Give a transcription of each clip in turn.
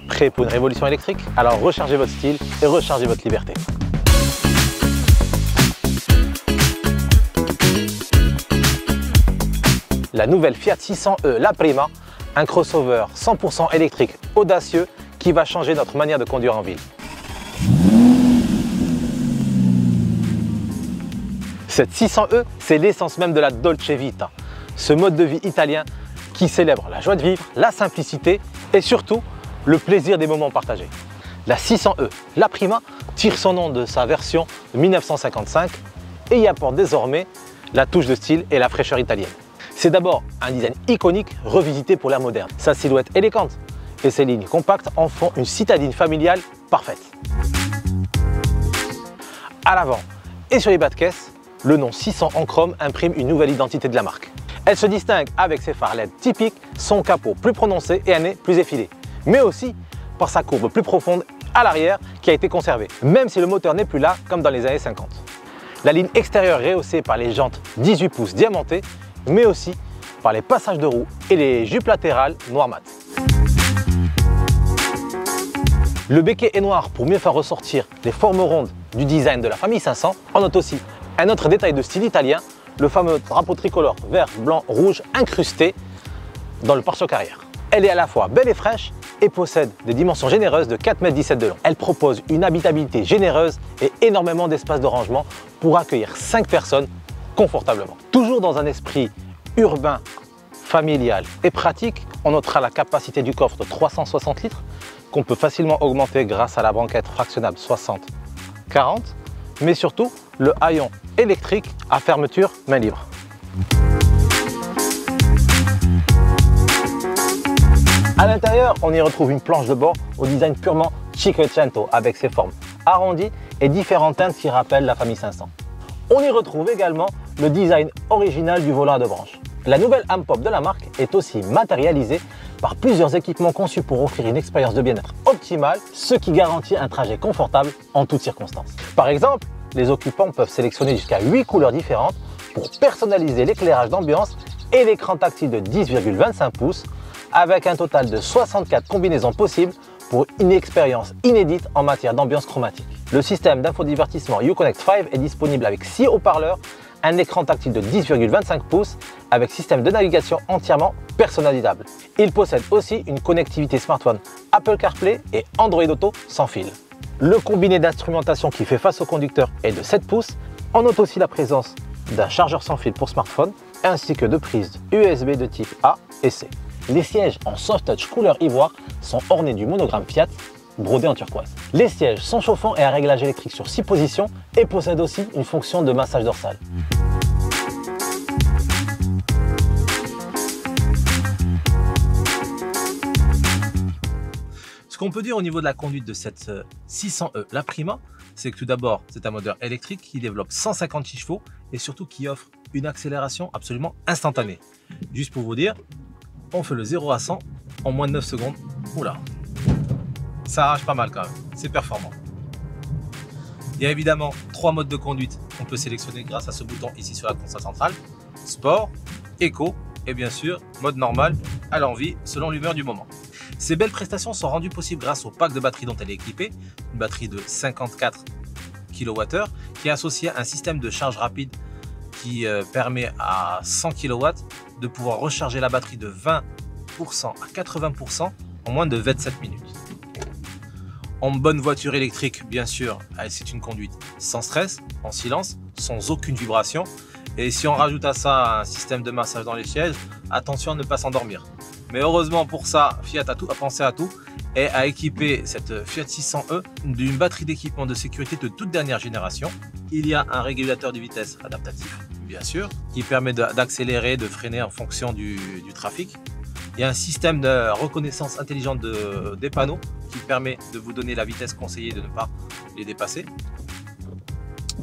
Prêt pour une révolution électrique? Alors rechargez votre style et rechargez votre liberté. La nouvelle Fiat 600e La Prima, un crossover 100% électrique audacieux qui va changer notre manière de conduire en ville. Cette 600e, c'est l'essence même de la Dolce Vita, ce mode de vie italien qui célèbre la joie de vivre, la simplicité et surtout le plaisir des moments partagés. La 600e La Prima tire son nom de sa version de 1955 et y apporte désormais la touche de style et la fraîcheur italienne. C'est d'abord un design iconique revisité pour l'ère moderne. Sa silhouette élégante et ses lignes compactes en font une citadine familiale parfaite. À l'avant et sur les bas de caisse, le nom 600 en chrome imprime une nouvelle identité de la marque. Elle se distingue avec ses phares LED typiques, son capot plus prononcé et un nez plus effilé, mais aussi par sa courbe plus profonde à l'arrière qui a été conservée, même si le moteur n'est plus là comme dans les années 50. La ligne extérieure rehaussée par les jantes 18 pouces diamantées, mais aussi par les passages de roues et les jupes latérales noir mat. Le béquet est noir pour mieux faire ressortir les formes rondes du design de la famille 500. On note aussi un autre détail de style italien, le fameux drapeau tricolore vert, blanc, rouge incrusté dans le pare-choc arrière. Elle est à la fois belle et fraîche et possède des dimensions généreuses de 4,17 m de long. Elle propose une habitabilité généreuse et énormément d'espace de rangement pour accueillir 5 personnes confortablement. Toujours dans un esprit urbain, familial et pratique, on notera la capacité du coffre de 360 litres qu'on peut facilement augmenter grâce à la banquette fractionnable 60-40, mais surtout le haillon électrique à fermeture main libre. À l'intérieur, on y retrouve une planche de bord au design purement Cinquecento avec ses formes arrondies et différentes teintes qui rappellent la famille 500. On y retrouve également le design original du volant à deux branches. La nouvelle âme pop de la marque est aussi matérialisée par plusieurs équipements conçus pour offrir une expérience de bien-être optimale, ce qui garantit un trajet confortable en toutes circonstances. Par exemple, les occupants peuvent sélectionner jusqu'à 8 couleurs différentes pour personnaliser l'éclairage d'ambiance et l'écran tactile de 10,25 pouces avec un total de 64 combinaisons possibles pour une expérience inédite en matière d'ambiance chromatique. Le système d'infodivertissement Uconnect 5 est disponible avec 6 haut-parleurs, un écran tactile de 10,25 pouces avec système de navigation entièrement personnalisable. Il possède aussi une connectivité smartphone Apple CarPlay et Android Auto sans fil. Le combiné d'instrumentation qui fait face au conducteur est de 7 pouces. On note aussi la présence d'un chargeur sans fil pour smartphone ainsi que de prises USB de type A et C. Les sièges en soft touch couleur ivoire sont ornés du monogramme Fiat brodé en turquoise. Les sièges sont chauffants et à réglage électrique sur 6 positions et possèdent aussi une fonction de massage dorsal. Ce qu'on peut dire au niveau de la conduite de cette 600e La Prima, c'est que tout d'abord, c'est un moteur électrique qui développe 156 chevaux et surtout qui offre une accélération absolument instantanée. Juste pour vous dire, on fait le 0 à 100 en moins de 9 secondes. Oula, ça arrache pas mal quand même, c'est performant. Il y a évidemment 3 modes de conduite qu'on peut sélectionner grâce à ce bouton ici sur la console centrale. Sport, éco et bien sûr mode normal à l'envie selon l'humeur du moment. Ces belles prestations sont rendues possibles grâce au pack de batterie dont elle est équipée, une batterie de 54 kWh qui est associée à un système de charge rapide qui permet à 100 kW de pouvoir recharger la batterie de 20% à 80% en moins de 27 minutes. En bonne voiture électrique, bien sûr, c'est une conduite sans stress, en silence, sans aucune vibration. Et si on rajoute à ça un système de massage dans les sièges, attention à ne pas s'endormir. Mais heureusement pour ça, Fiat a pensé à tout et a équipé cette Fiat 600e d'une batterie d'équipement de sécurité de toute dernière génération. Il y a un régulateur de vitesse adaptatif, bien sûr, qui permet d'accélérer, de freiner en fonction du trafic. Il y a un système de reconnaissance intelligente des panneaux qui permet de vous donner la vitesse conseillée de ne pas les dépasser.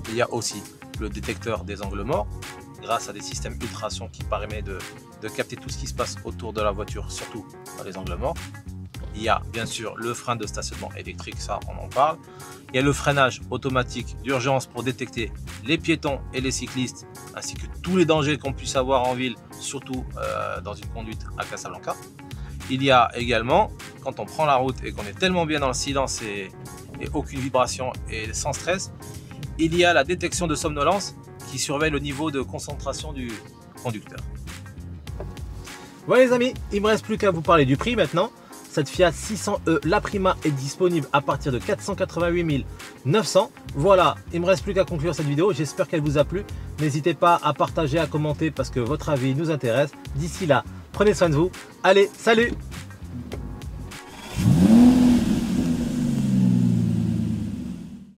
Il y a aussi le détecteur des angles morts grâce à des systèmes ultrasons qui permettent de capter tout ce qui se passe autour de la voiture, surtout dans les angles morts. Il y a bien sûr le frein de stationnement électrique, ça on en parle. Il y a le freinage automatique d'urgence pour détecter les piétons et les cyclistes, ainsi que tous les dangers qu'on puisse avoir en ville, surtout dans une conduite à Casablanca. Il y a également, quand on prend la route et qu'on est tellement bien dans le silence et aucune vibration et sans stress, il y a la détection de somnolence qui surveille le niveau de concentration du conducteur. Voilà les amis, il ne me reste plus qu'à vous parler du prix maintenant. Cette Fiat 600e, la Prima, est disponible à partir de 488 900. Voilà, il ne me reste plus qu'à conclure cette vidéo. J'espère qu'elle vous a plu. N'hésitez pas à partager, à commenter parce que votre avis nous intéresse. D'ici là, prenez soin de vous. Allez, salut!